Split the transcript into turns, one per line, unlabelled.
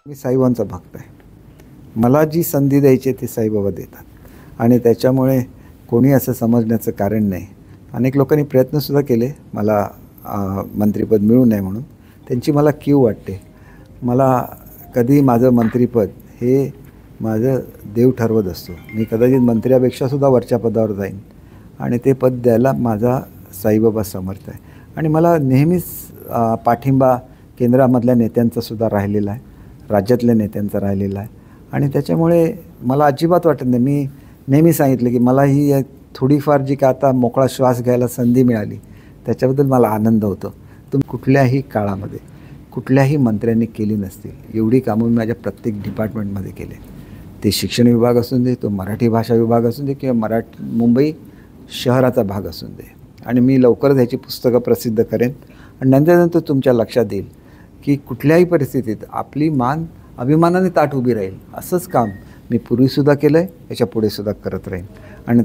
मी साईबाबांचा भक्त आहे. मला जी संधी द्यायची ते साईबाबा देतात आणि त्याच्यामुळे कोणी असं समजण्याचं कारण नाही. अनेक लोकांनी प्रयत्नसुद्धा केले मला मंत्रिपद मिळू नये म्हणून. त्यांची मला कीव वाटते. मला कधी माझं मंत्रिपद हे माझं देव ठरवत असतो. मी कदाचित मंत्र्यापेक्षासुद्धा वरच्या पदावर जाईन आणि ते पद द्यायला माझा साईबाबा समर्थ आहे. आणि मला नेहमीच पाठिंबा केंद्रामधल्या नेत्यांचासुद्धा राहिलेला आहे, राज्यातल्या नेत्यांचा राहिलेला आहे आणि त्याच्यामुळे मला अजिबात वाटत नाही. मी नेहमी सांगितलं की मला ही थोडीफार जी का आता मोकळा श्वास घ्यायला संधी मिळाली त्याच्याबद्दल मला आनंद होतो. कुठल्याही काळामध्ये कुठल्याही मंत्र्यांनी केली नसतील एवढी कामं मी माझ्या प्रत्येक डिपार्टमेंटमध्ये केले. ते शिक्षण विभाग असून दे, तो मराठी भाषा विभाग असून दे किंवा मुंबई शहराचा भाग असून दे. आणि मी लवकरच ह्याची पुस्तकं प्रसिद्ध करेन आणि नंतर तुमच्या लक्षात येईल की कुठल्याही परिस्थितीत आपली मान अभिमानाने ताठ उभी राहील. असंच काम मी पूर्वीसुद्धा केलं आहे, याच्या पुढेसुद्धा करत राहीन आणि